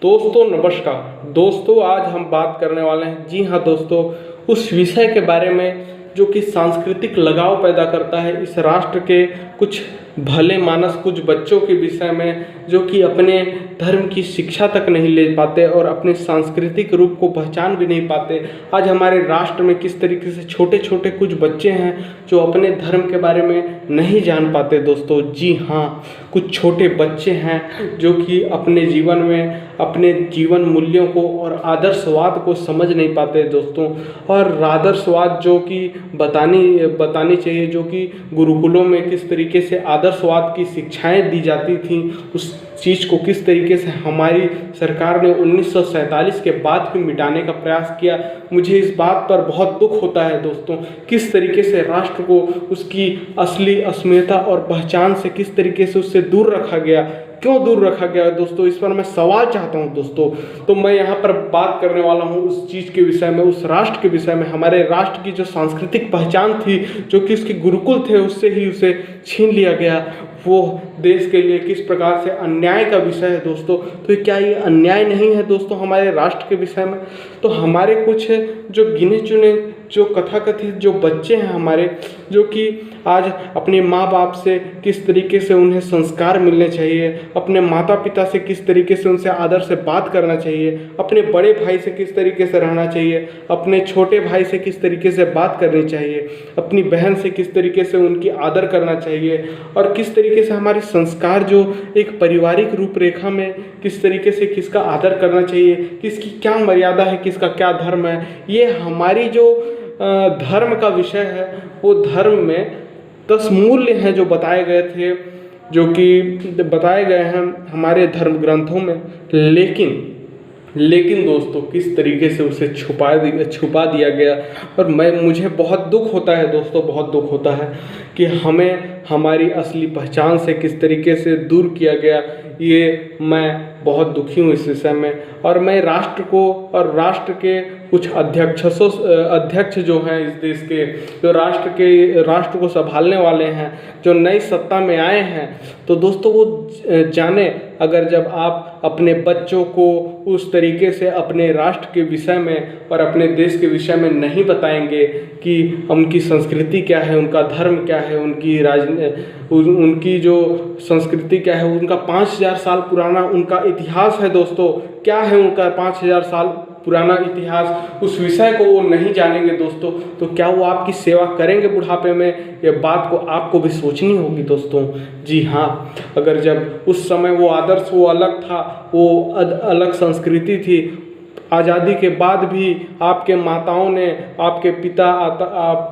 दोस्तों नमस्कार। दोस्तों आज हम बात करने वाले हैं, जी हाँ दोस्तों, उस विषय के बारे में जो कि सांस्कृतिक लगाव पैदा करता है इस राष्ट्र के कुछ भले मानस कुछ बच्चों के विषय में, जो कि अपने धर्म की शिक्षा तक नहीं ले पाते और अपने सांस्कृतिक रूप को पहचान भी नहीं पाते। आज हमारे राष्ट्र में किस तरीके से छोटे छोटे कुछ बच्चे हैं जो अपने धर्म के बारे में नहीं जान पाते। दोस्तों जी हाँ, कुछ छोटे बच्चे हैं जो कि अपने जीवन में अपने जीवन मूल्यों को और आदर्शवाद को समझ नहीं पाते दोस्तों। और आदर्शवाद जो कि बतानी चाहिए, जो कि गुरुकुलों में किस तरीके से आदर्शवाद की शिक्षाएं दी जाती थीं, उस चीज़ को किस तरीके से हमारी सरकार ने 1947 के बाद भी मिटाने का प्रयास किया। मुझे इस बात पर बहुत दुख होता है दोस्तों, किस तरीके से राष्ट्र को उसकी असली अस्मिता और पहचान से किस तरीके से उससे दूर रखा गया। क्यों दूर रखा गया दोस्तों, इस पर मैं सवाल चाहता हूं दोस्तों। तो मैं यहाँ पर बात करने वाला हूँ उस चीज़ के विषय में, उस राष्ट्र के विषय में। हमारे राष्ट्र की जो सांस्कृतिक पहचान थी, जो कि उसके गुरुकुल थे, उससे ही उसे छीन लिया गया। वो देश के लिए किस प्रकार से अन्याय का विषय है दोस्तों। तो क्या ये अन्याय नहीं है दोस्तों हमारे राष्ट्र के विषय में? तो हमारे कुछ जो गिने चुने जो कथाकथित जो बच्चे हैं हमारे, जो कि आज अपने माँ बाप से किस तरीके से उन्हें संस्कार मिलने चाहिए, अपने माता पिता से किस तरीके से उनसे आदर से बात करना चाहिए, अपने बड़े भाई से किस तरीके से रहना चाहिए, अपने छोटे भाई से किस तरीके से बात करनी चाहिए, अपनी बहन से किस तरीके से उनकी आदर करना चाहिए, और किस तरीके से हमारे संस्कार जो एक पारिवारिक रूपरेखा में किस तरीके से किसका आदर करना चाहिए, किसकी क्या मर्यादा है, किसका क्या धर्म है, ये हमारी जो धर्म का विषय है, वो धर्म में 10 मूल्य हैं जो बताए गए थे, जो कि बताए गए हैं हमारे धर्म ग्रंथों में। लेकिन दोस्तों किस तरीके से उसे छुपा दिया गया। और मुझे बहुत दुख होता है दोस्तों, बहुत दुख होता है कि हमें हमारी असली पहचान से किस तरीके से दूर किया गया। ये मैं बहुत दुखी हूँ इस विषय में। और मैं राष्ट्र को और राष्ट्र के कुछ अध्यक्ष जो हैं इस देश के, जो राष्ट्र को संभालने वाले हैं, जो नई सत्ता में आए हैं, तो दोस्तों वो जाने, अगर जब आप अपने बच्चों को उस तरीके से अपने राष्ट्र के विषय में और अपने देश के विषय में नहीं बताएंगे कि उनकी संस्कृति क्या है, उनका धर्म क्या है, उनकी जो संस्कृति क्या है, उनका 5000 साल पुराना उनका इतिहास है दोस्तों, क्या है उनका 5000 साल पुराना इतिहास, उस विषय को वो नहीं जानेंगे दोस्तों, तो क्या वो आपकी सेवा करेंगे बुढ़ापे में? ये बात को आपको भी सोचनी होगी दोस्तों। जी हाँ, अगर जब उस समय वो आदर्श वो अलग था, वो अलग संस्कृति थी, आज़ादी के बाद भी आपके माताओं ने, आपके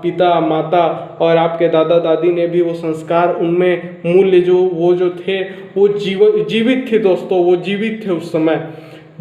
पिता माता और आपके दादा दादी ने भी वो संस्कार, उनमें मूल्य जो थे वो जीवित थे दोस्तों, वो जीवित थे उस समय।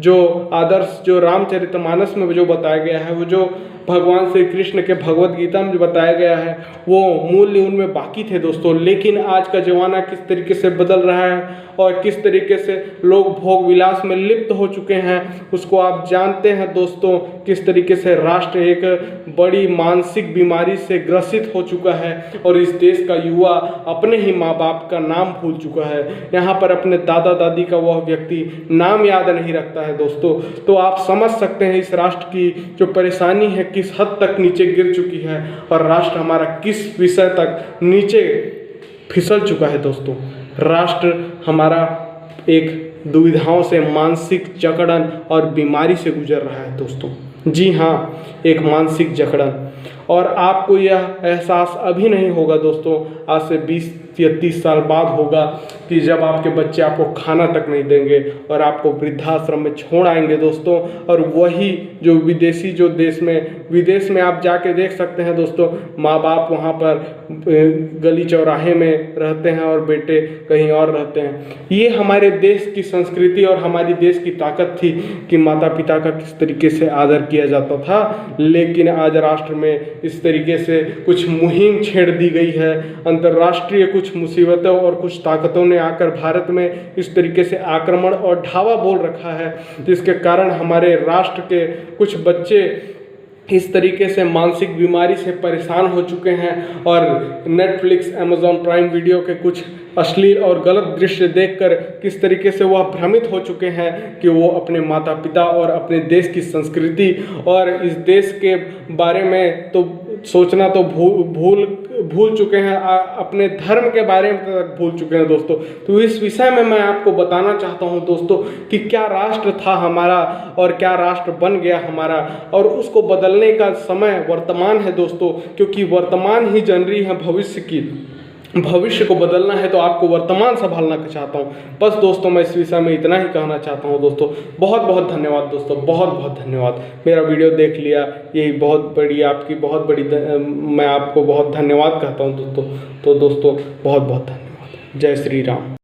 जो आदर्श जो रामचरितमानस में जो बताया गया है, वो जो भगवान श्री कृष्ण के भगवत गीता में जो बताया गया है, वो मूल्य उनमें बाकी थे दोस्तों। लेकिन आज का ज़माना किस तरीके से बदल रहा है और किस तरीके से लोग भोग विलास में लिप्त हो चुके हैं, उसको आप जानते हैं दोस्तों। किस तरीके से राष्ट्र एक बड़ी मानसिक बीमारी से ग्रसित हो चुका है और इस देश का युवा अपने ही माँ बाप का नाम भूल चुका है। यहाँ पर अपने दादा दादी का वह व्यक्ति नाम याद नहीं रखता है दोस्तों। तो आप समझ सकते हैं इस राष्ट्र की जो परेशानी है किस हद तक नीचे गिर चुकी है और राष्ट्र हमारा किस विषय तक नीचे फिसल चुका है दोस्तों। राष्ट्र हमारा एक दुविधाओं से, मानसिक जकड़न और बीमारी से गुजर रहा है दोस्तों। जी हाँ, एक मानसिक जकड़न। और आपको यह एहसास अभी नहीं होगा दोस्तों, आज से 20 या 30 साल बाद होगा, कि जब आपके बच्चे आपको खाना तक नहीं देंगे और आपको वृद्धाश्रम में छोड़ आएंगे दोस्तों। और वही जो विदेश में आप जाके देख सकते हैं दोस्तों, माँ बाप वहाँ पर गली चौराहे में रहते हैं और बेटे कहीं और रहते हैं। ये हमारे देश की संस्कृति और हमारी देश की ताकत थी कि माता पिता का किस तरीके से आदर किया जाता था। लेकिन आज राष्ट्र में इस तरीके से कुछ मुहिम छेड़ दी गई है, अंतर्राष्ट्रीय कुछ मुसीबतों और कुछ ताकतों ने आकर भारत में इस तरीके से आक्रमण और ढावा बोल रखा है, जिसके कारण हमारे राष्ट्र के कुछ बच्चे इस तरीके से मानसिक बीमारी से परेशान हो चुके हैं और नेटफ्लिक्स, अमेज़ॉन प्राइम वीडियो के कुछ अश्लील और गलत दृश्य देखकर किस तरीके से वह भ्रमित हो चुके हैं कि वो अपने माता पिता और अपने देश की संस्कृति और इस देश के बारे में तो सोचना तो भूल चुके हैं, अपने धर्म के बारे में तक भूल चुके हैं दोस्तों। तो इस विषय में मैं आपको बताना चाहता हूं दोस्तों कि क्या राष्ट्र था हमारा और क्या राष्ट्र बन गया हमारा, और उसको बदलने का समय वर्तमान है दोस्तों, क्योंकि वर्तमान ही जनरी है भविष्य की। भविष्य को बदलना है तो आपको वर्तमान संभालना चाहता हूँ। बस दोस्तों मैं इस विषय में इतना ही कहना चाहता हूँ दोस्तों। बहुत बहुत धन्यवाद दोस्तों, बहुत बहुत धन्यवाद। मेरा वीडियो देख लिया, यही बहुत बड़ी आपकी बहुत बड़ी मैं आपको बहुत धन्यवाद कहता हूँ दोस्तों। तो दोस्तों बहुत बहुत धन्यवाद। जय श्री राम।